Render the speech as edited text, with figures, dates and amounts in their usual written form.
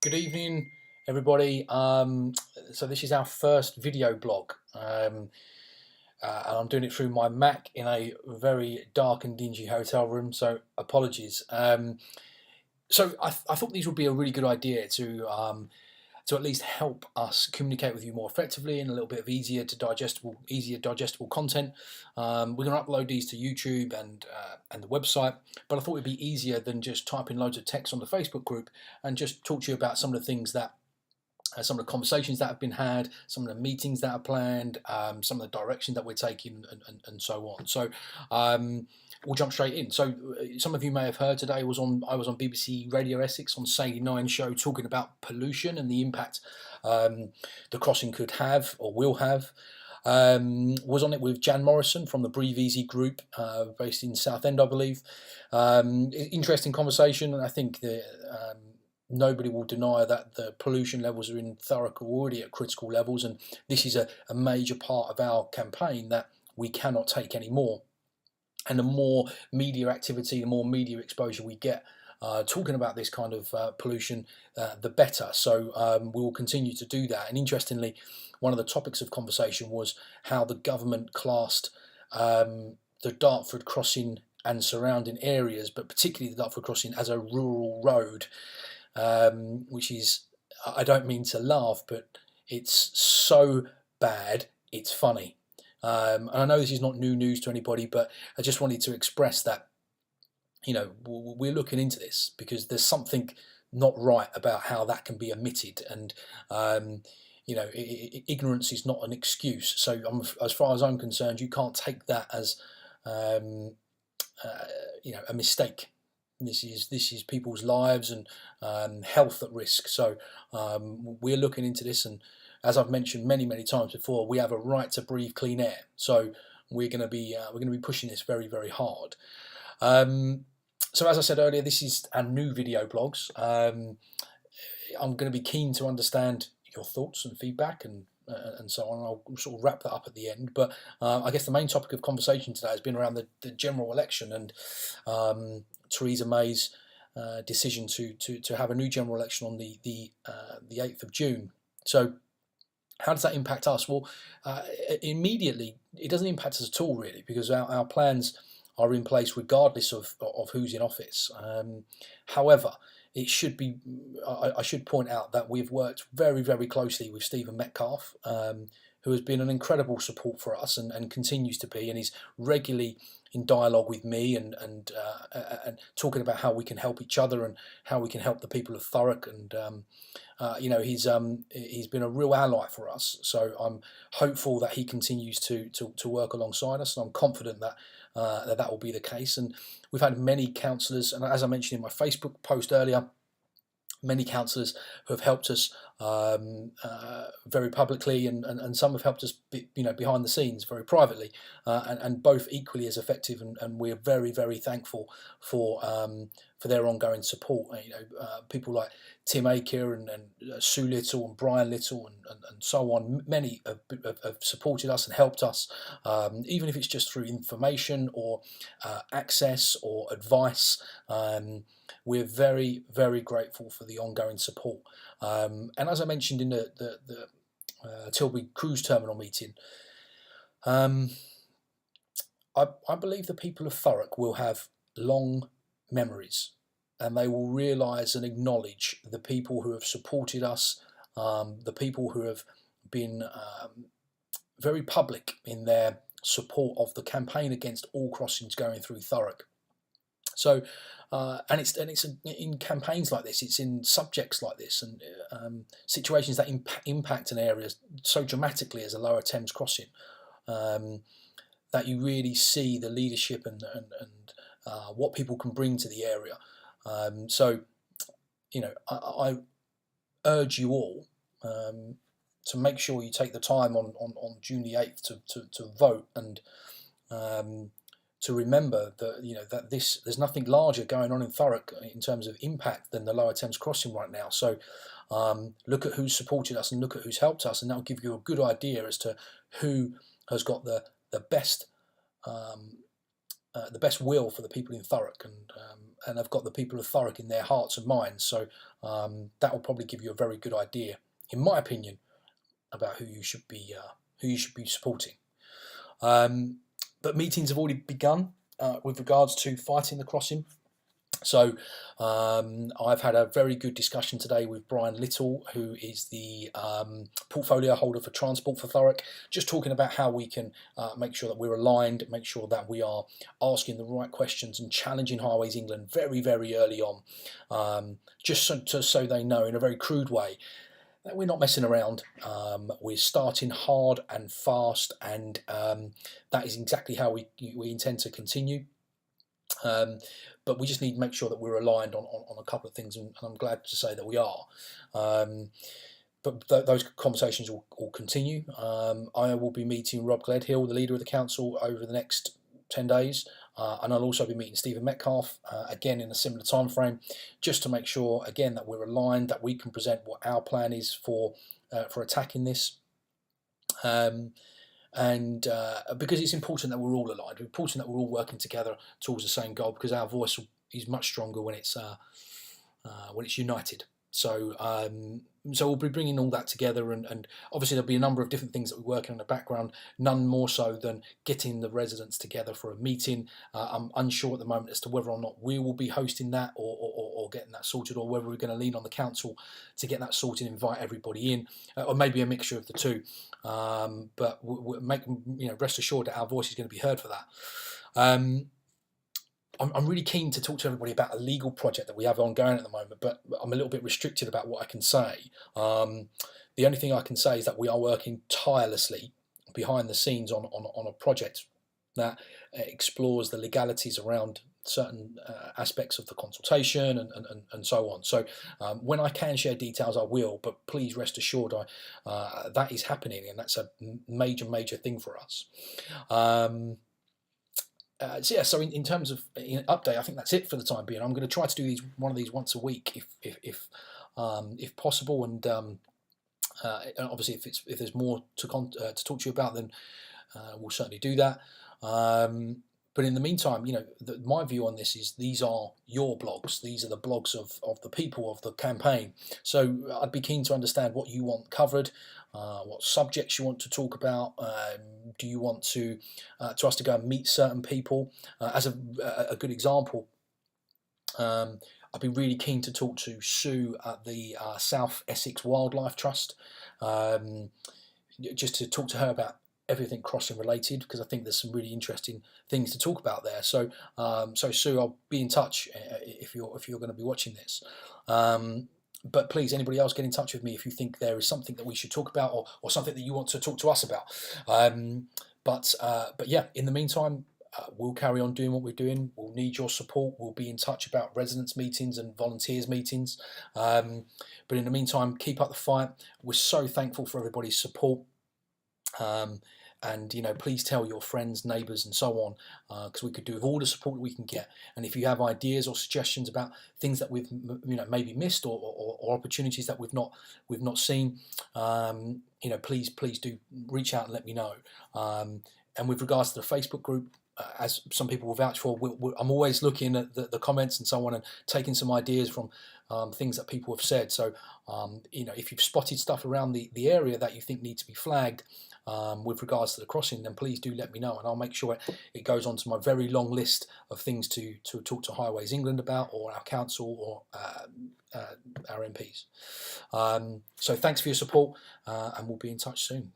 Good evening, everybody. So this is our first video blog, and I'm doing it through my Mac in a very dark and dingy hotel room. So apologies. So I thought these would be a really good idea to at least help us communicate with you more effectively and a little bit of easier digestible content. We're going to upload these to YouTube and the website, but I thought it'd be easier than just typing loads of text on the Facebook group and just talk to you about some of the things that. Some of the conversations that have been had, some of the meetings that are planned, some of the direction that we're taking, and so on. So we'll jump straight in. So some of you may have heard today I was on BBC Radio Essex on Sadie Nine show talking about pollution and the impact the crossing could have or will have. Was on it with Jan Morrison from the Breathe Easy group, based in Southend, I believe. Interesting conversation, and I think nobody will deny that the pollution levels are in Thurrock are already at critical levels, and this is a major part of our campaign that we cannot take anymore. And the more media activity, the more media exposure we get talking about this kind of pollution, the better. So we will continue to do that. And interestingly, one of the topics of conversation was how the government classed the Dartford Crossing and surrounding areas, but particularly the Dartford Crossing, as a rural road. Which is, I don't mean to laugh, but it's so bad, it's funny. And I know this is not new news to anybody, but I just wanted to express that, we're looking into this because there's something not right about how that can be omitted. And, ignorance is not an excuse. So as far as I'm concerned, you can't take that as, a mistake. This is people's lives and health at risk. So we're looking into this, and as I've mentioned many times before, we have a right to breathe clean air. So we're going to be pushing this very hard. So as I said earlier, this is our new video blogs. I'm going to be keen to understand your thoughts and feedback and so on. I'll sort of wrap that up at the end. But I guess the main topic of conversation today has been around the general election and Theresa May's decision to have a new general election on the 8th of June. So how does that impact us? Well, immediately it doesn't impact us at all, really, because our plans are in place regardless of who's in office. However, it should be. I should point out that we've worked very closely with Stephen Metcalfe, who has been an incredible support for us and continues to be, and is regularly in dialogue with me and talking about how we can help each other and how we can help the people of Thurrock. And he's been a real ally for us. So I'm hopeful that he continues to work alongside us, and I'm confident that that will be the case. And we've had many councillors, and as I mentioned in my Facebook post earlier, many councillors who have helped us very publicly, and some have helped us behind the scenes very privately, and both equally as effective, and we're very thankful for their ongoing support. People like Tim Aker and Sue Little and Brian Little and so on. Many have supported us and helped us, even if it's just through information or access or advice. We're very grateful for the ongoing support. And as I mentioned in the Tilbury Cruise Terminal meeting, I believe the people of Thurrock will have long memories, and they will realise and acknowledge the people who have supported us, the people who have been very public in their support of the campaign against all crossings going through Thurrock. So, and it's in campaigns like this, it's in subjects like this, and situations that impact an area so dramatically as a Lower Thames Crossing, that you really see the leadership and what people can bring to the area. So, I urge you all to make sure you take the time on June the 8th to vote and to remember that that there's nothing larger going on in Thurrock in terms of impact than the Lower Thames Crossing right now. So look at who's supported us and look at who's helped us, and that'll give you a good idea as to who has got the best will for the people in Thurrock, and have got the people of Thurrock in their hearts and minds. So that will probably give you a very good idea, in my opinion, about who you should be supporting. But meetings have already begun with regards to fighting the crossing. So I've had a very good discussion today with Brian Little, who is the portfolio holder for Transport for Thurrock, just talking about how we can make sure that we're aligned, make sure that we are asking the right questions and challenging Highways England very, very early on, just so they know in a very crude way that we're not messing around. We're starting hard and fast, and that is exactly how we intend to continue. But we just need to make sure that we're aligned on a couple of things, and I'm glad to say that we are. But those conversations will continue. I will be meeting Rob Gledhill, the leader of the council, over the next 10 days, and I'll also be meeting Stephen Metcalfe again in a similar time frame, just to make sure again that we're aligned, that we can present what our plan is for attacking this. And because it's important that we're all aligned, it's important that we're all working together towards the same goal, because our voice is much stronger when it's united. So we'll be bringing all that together, and obviously there'll be a number of different things that we're working on in the background, none more so than getting the residents together for a meeting. I'm unsure at the moment as to whether or not we will be hosting that or getting that sorted, or whether we're going to lean on the council to get that sorted, invite everybody in, or maybe a mixture of the two. But rest assured that our voice is going to be heard for that. I'm really keen to talk to everybody about a legal project that we have ongoing at the moment, but I'm a little bit restricted about what I can say. The only thing I can say is that we are working tirelessly behind the scenes on a project that explores the legalities around certain aspects of the consultation and so on. So when I can share details, I will, but please rest assured that is happening, and that's a major thing for us. So in terms of update, I think that's it for the time being. I'm going to try to do one of these once a week if possible, and obviously if there's more to talk to you about, then we'll certainly do that. But in the meantime, my view on this is these are your blogs. These are the blogs of the people of the campaign. So I'd be keen to understand what you want covered, what subjects you want to talk about. Do you want to us to go and meet certain people? As a good example, I'd be really keen to talk to Sue at the South Essex Wildlife Trust, just to talk to her about everything crossing related, because I think there's some really interesting things to talk about there. So Sue, I'll be in touch if you're going to be watching this. But please, anybody else, get in touch with me if you think there is something that we should talk about, or something that you want to talk to us about. But yeah, in the meantime, we'll carry on doing what we're doing. We'll need your support. We'll be in touch about residents meetings and volunteers meetings. But in the meantime, keep up the fight. We're so thankful for everybody's support. And please tell your friends, neighbours, and so on, because we could do with all the support we can get. And if you have ideas or suggestions about things that we've maybe missed, or opportunities that we've not seen, please do reach out and let me know. And with regards to the Facebook group, as some people will vouch for, I'm always looking at the comments and so on, and taking some ideas from things that people have said. So if you've spotted stuff around the area that you think needs to be flagged with regards to the crossing, then please do let me know, and I'll make sure it goes onto my very long list of things to talk to Highways England about, or our council, or our MPs. So thanks for your support, and we'll be in touch soon.